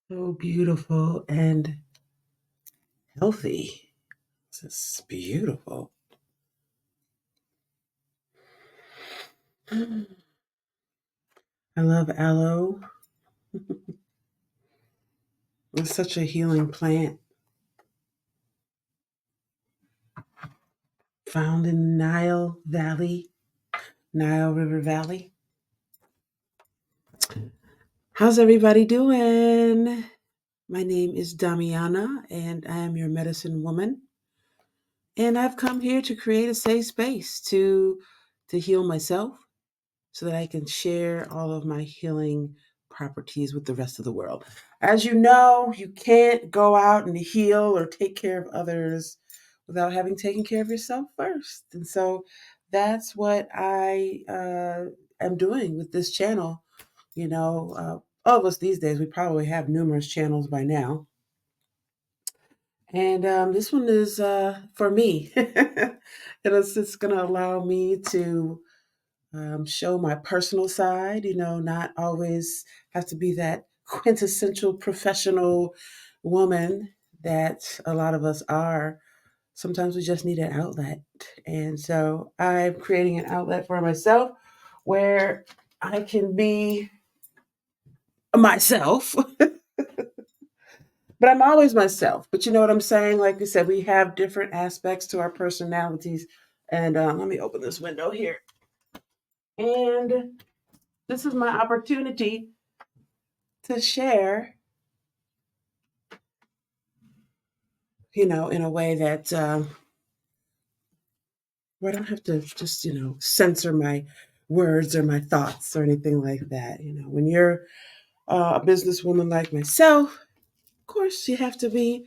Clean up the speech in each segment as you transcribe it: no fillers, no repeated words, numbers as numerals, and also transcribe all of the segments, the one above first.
So beautiful and healthy. This is beautiful. I love aloe. It's such a healing plant found in Nile River Valley. How's everybody doing? My name is Damiana, and I am your medicine woman. And I've come here to create a safe space to heal myself, so that I can share all of my healing properties with the rest of the world. As you know, you can't go out and heal or take care of others without having taken care of yourself first. And so that's what I am doing with this channel. All of us these days, we probably have numerous channels by now. And this one is for me. It's just going to allow me to show my personal side, not always have to be that quintessential professional woman that a lot of us are. Sometimes we just need an outlet. And so I'm creating an outlet for myself where I can be myself, but I'm always myself. But you know what I'm saying? Like we said, we have different aspects to our personalities. And let me open this window here. And this is my opportunity to share, in a way that where I don't have to just, censor my words or my thoughts or anything like that. When you're a businesswoman like myself, of course, you have to be,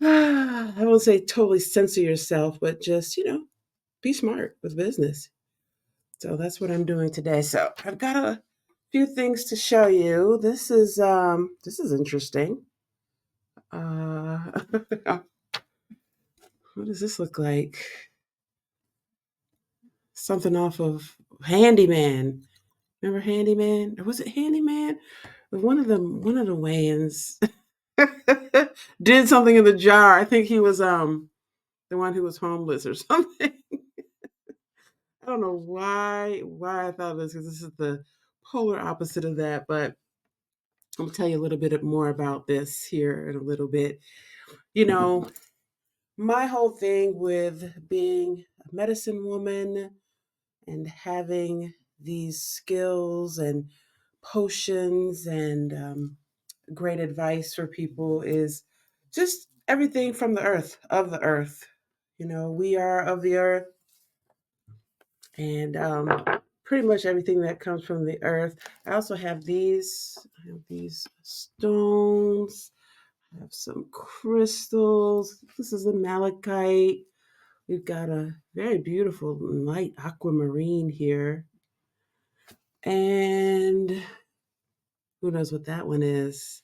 I won't say totally censor yourself, but just, be smart with business. So that's what I'm doing today. So I've got a few things to show you. This is interesting. Uh, what does this look like? Something off of Handyman. Remember Handyman? Or was it Handyman? One of the Wayans did something in the jar. I think he was the one who was homeless or something. I don't know why I thought of this, because this is the polar opposite of that, but I'm gonna tell you a little bit more about this here in a little bit. You know, my whole thing with being a medicine woman and having these skills and potions and great advice for people is just everything from the earth, of the earth. We are of the earth, and pretty much everything that comes from the earth. I also have these. I have these stones. I have some crystals. This is a malachite. We've got a very beautiful light aquamarine here. And who knows what that one is?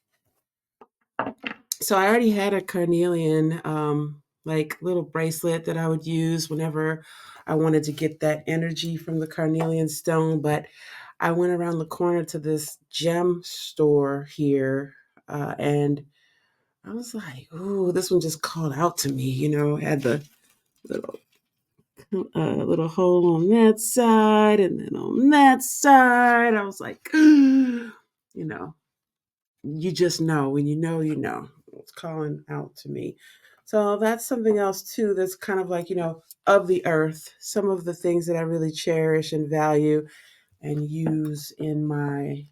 So I already had a carnelian, like little bracelet that I would use whenever I wanted to get that energy from the carnelian stone. But I went around the corner to this gem store here, and I was like, "Ooh, this one just called out to me." Had the little little hole on that side, and then on that side, I was like, you know, you just know when you know it's calling out to me. So that's something else too, that's kind of like, of the earth, some of the things that I really cherish and value and use in my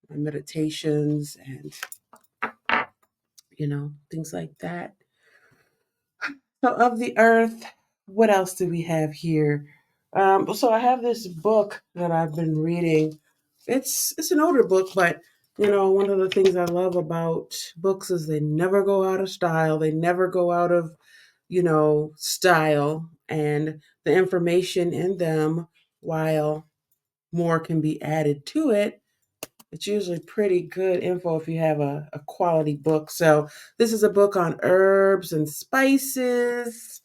meditations and things like that. So of the earth, what else do we have here? So I have this book that I've been reading. It's an older book, but one of the things I love about books is they never go out of style. They never go out of style, and the information in them, while more can be added to it, it's usually pretty good info if you have a quality book. So this is a book on herbs and spices,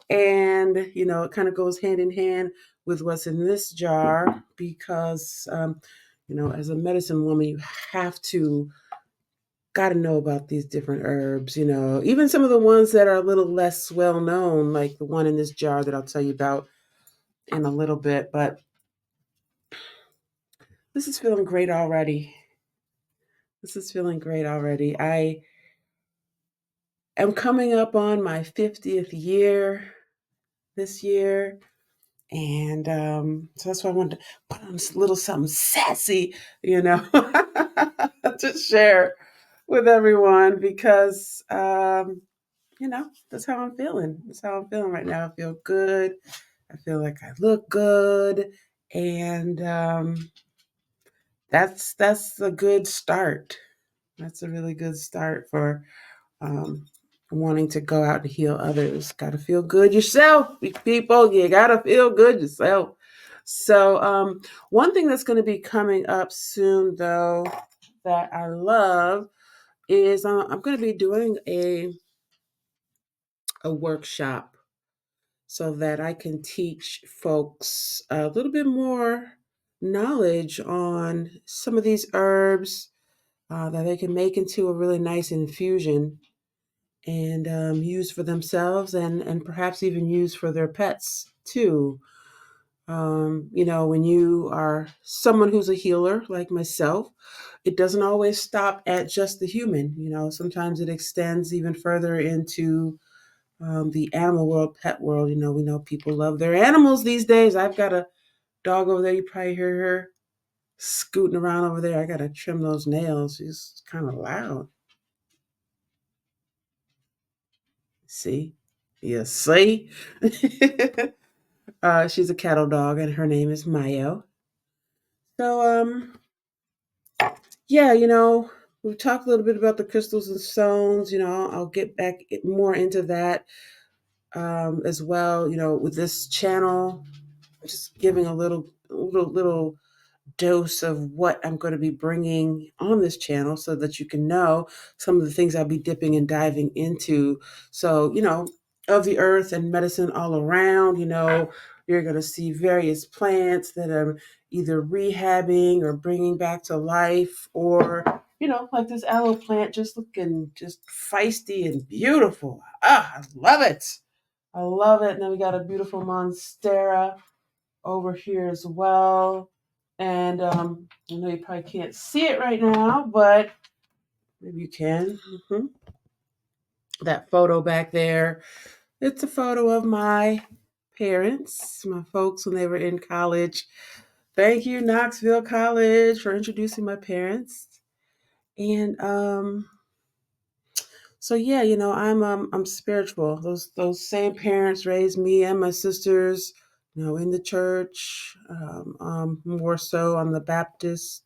and it kind of goes hand in hand with what's in this jar, because as a medicine woman, you have to got to know about these different herbs, even some of the ones that are a little less well known, like the one in this jar that I'll tell you about in a little bit. But this is feeling great already. This is feeling great already. I am coming up on my 50th year this year. And so that's why I wanted to put on this little something sassy, to share with everyone because, that's how I'm feeling. That's how I'm feeling right now. I feel good. I feel like I look good. And that's a good start. That's a really good start for um, wanting to go out and heal others. Got to feel good yourself, people. You got to feel good yourself. So, one thing that's going to be coming up soon, though, that I love is I'm going to be doing a workshop so that I can teach folks a little bit more knowledge on some of these herbs that they can make into a really nice infusion and use for themselves and perhaps even use for their pets too. When you are someone who's a healer like myself, it doesn't always stop at just the human. Sometimes it extends even further into the animal world, pet world. We know people love their animals these days. I've got a dog over there. You probably hear her scooting around over there. I got to trim those nails. She's kind of loud. See? You see? She's a cattle dog, and her name is Mayo. So, yeah, we talked a little bit about the crystals and stones. I'll get back more into that as well. With this channel, just giving a little dose of what I'm going to be bringing on this channel so that you can know some of the things I'll be dipping and diving into. So, of the earth and medicine all around, you're going to see various plants that are either rehabbing or bringing back to life, or, like this aloe plant just looking just feisty and beautiful. Ah, I love it. I love it. And then we got a beautiful monstera over here as well. And I know you probably can't see it right now, but maybe you can. hmm That photo back there, it's a photo of my parents, my folks when they were in college. Thank you, Knoxville College, for introducing my parents. And so yeah, I'm spiritual. Those same parents raised me and my sisters, in the church, more so on the Baptist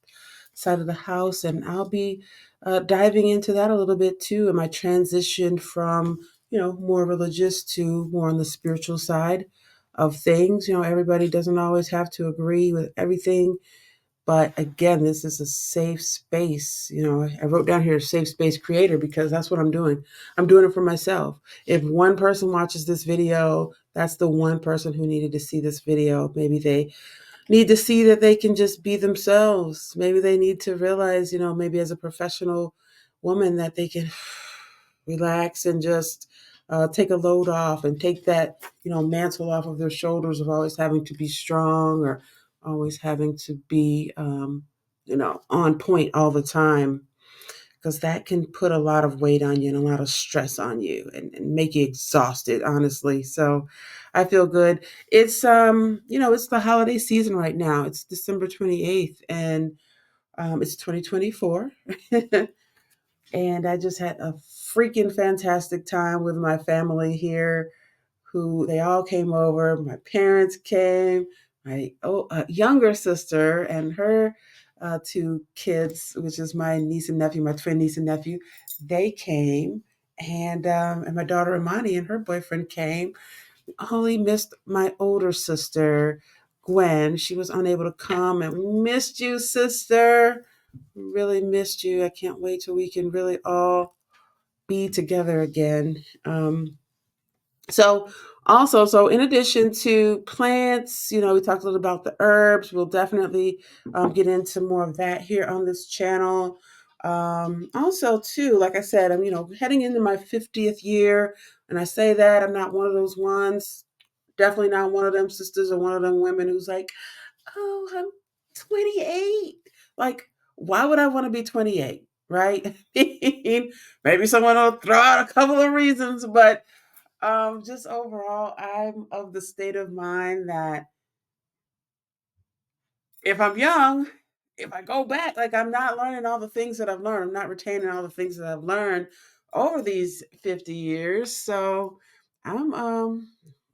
side of the house, and I'll be diving into that a little bit too in my transition from more religious to more on the spiritual side of things. Everybody doesn't always have to agree with everything, but again, this is a safe space. I wrote down here safe space creator because that's what I'm doing. I'm doing it for myself. If one person watches this video, that's the one person who needed to see this video. Maybe they need to see that they can just be themselves. Maybe they need to realize, maybe as a professional woman that they can relax and just take a load off and take that, mantle off of their shoulders of always having to be strong or always having to be, on point all the time. Because that can put a lot of weight on you and a lot of stress on you and make you exhausted, honestly. So I feel good. It's it's the holiday season right now. It's December 28th and it's 2024. And I just had a freaking fantastic time with my family here, who they all came over. My parents came, my younger sister and her two kids, which is my niece and nephew, my twin niece and nephew. They came, and my daughter Imani and her boyfriend came. Only missed my older sister, Gwen. She was unable to come, and we missed you, sister. Really missed you. I can't wait till we can really all be together again. So also, so in addition to plants, we talked a little about the herbs. We'll definitely get into more of that here on this channel. Also, too, like I said, I'm heading into my 50th year, and I say that I'm not one of those ones. Definitely not one of them sisters or one of them women who's like, "Oh, I'm 28." Like, why would I want to be 28? Right? Maybe someone will throw out a couple of reasons, but just overall, I'm of the state of mind that if I'm young, if I go back, like I'm not learning all the things that I've learned. I'm not retaining all the things that I've learned over these 50 years. So I'm um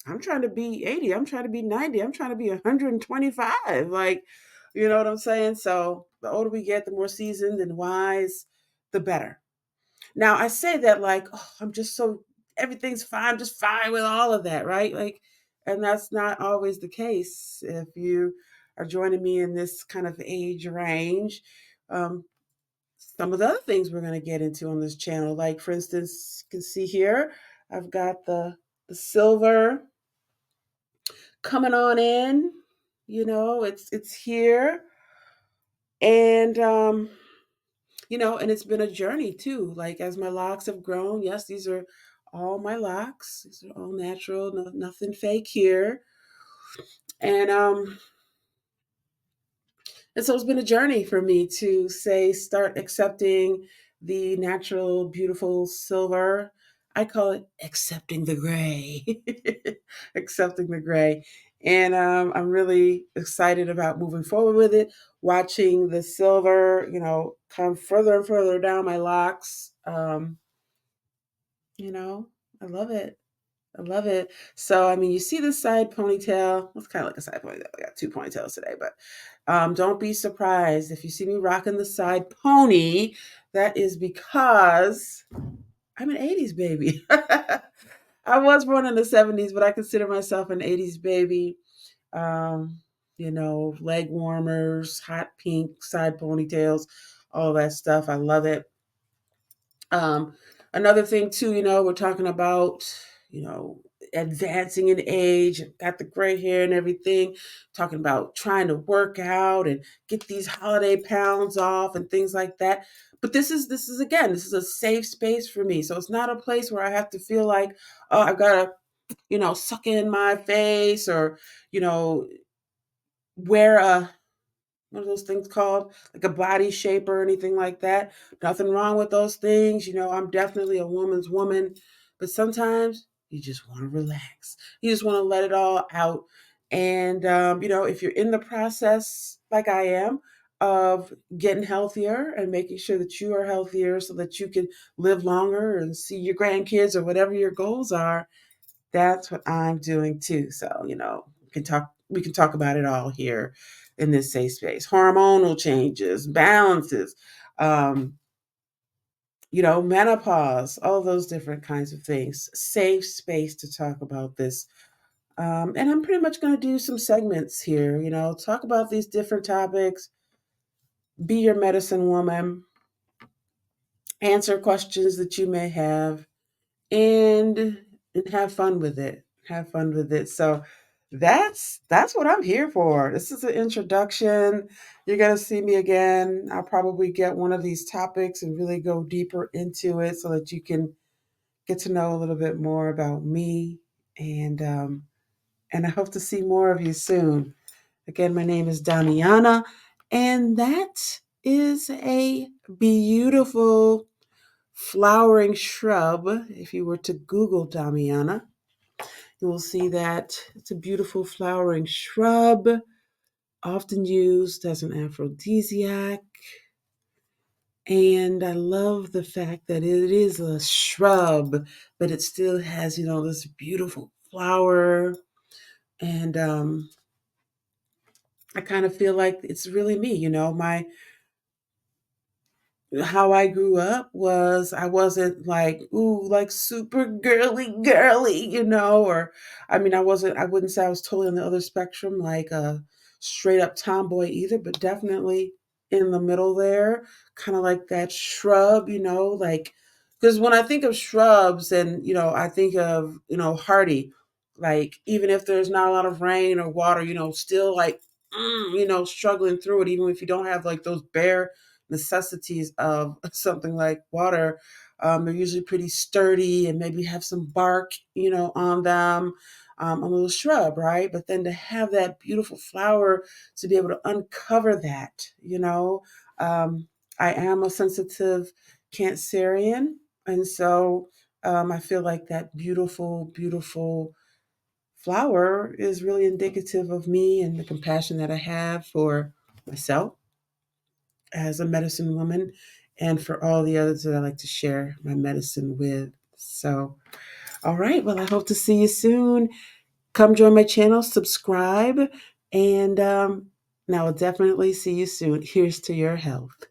I'm trying to be 80. I'm trying to be 90. I'm trying to be 125. Like, you know what I'm saying? So the older we get, the more seasoned and wise, the better. Now I say that like, oh, I'm just so everything's fine, just fine with all of that, right? Like, and that's not always the case. If you are joining me in this kind of age range, um, some of the other things we're going to get into on this channel, like for instance, you can see here, I've got the silver coming on in. It's here, and and it's been a journey too. Like as my locks have grown, yes, these are all my locks. These are all natural, nothing fake here. And so it's been a journey for me to say start accepting the natural, beautiful silver. I call it accepting the gray. Accepting the gray. And I'm really excited about moving forward with it, watching the silver, come further and further down my locks. You know, I love it. I love it. So, I mean, you see the side ponytail. It's kind of like a side ponytail. I got two ponytails today, but don't be surprised if you see me rocking the side pony. That is because I'm an 80s baby. I was born in the 70s, but I consider myself an 80s baby. Um, leg warmers, hot pink side ponytails, all that stuff. I love it. Um, Another thing too, we're talking about, you know, advancing in age, got the gray hair and everything, talking about trying to work out and get these holiday pounds off and things like that. But this is a safe space for me. So it's not a place where I have to feel like, oh, I've got to, suck in my face or, you know, wear a what are those things called? Like a body shape or anything like that. Nothing wrong with those things. I'm definitely a woman's woman, but sometimes you just want to relax. You just want to let it all out. And, if you're in the process, like I am, of getting healthier and making sure that you are healthier so that you can live longer and see your grandkids or whatever your goals are, that's what I'm doing too. So, we can talk about it all here in this safe space. Hormonal changes, balances, um, menopause, all those different kinds of things. Safe space to talk about this. And I'm pretty much going to do some segments here, talk about these different topics, be your medicine woman, answer questions that you may have, and and have fun with it. Have fun with it. So that's what I'm here for. This is an introduction. You're gonna see me again. I'll probably get one of these topics and really go deeper into it so that you can get to know a little bit more about me. And I hope to see more of you soon. Again, my name is Damiana, and that is a beautiful flowering shrub. If you were to Google Damiana, you will see that it's a beautiful flowering shrub, often used as an aphrodisiac. And I love the fact that it is a shrub, but it still has, this beautiful flower. And I kind of feel like it's really me, my how I grew up was I wasn't like, ooh, like super girly, or I wouldn't say I was totally on the other spectrum, like a straight up tomboy either, but definitely in the middle there, kind of like that shrub, like, because when I think of shrubs and, I think of, hardy, like, even if there's not a lot of rain or water, still like, struggling through it, even if you don't have like those bare necessities of something like water. They're usually pretty sturdy and maybe have some bark, on them, a little shrub, right? But then to have that beautiful flower, to be able to uncover that, I am a sensitive Cancerian, and so I feel like that beautiful, beautiful flower is really indicative of me and the compassion that I have for myself as a medicine woman and for all the others that I like to share my medicine with. So, all right. Well, I hope to see you soon. Come join my channel, subscribe, and I will definitely see you soon. Here's to your health.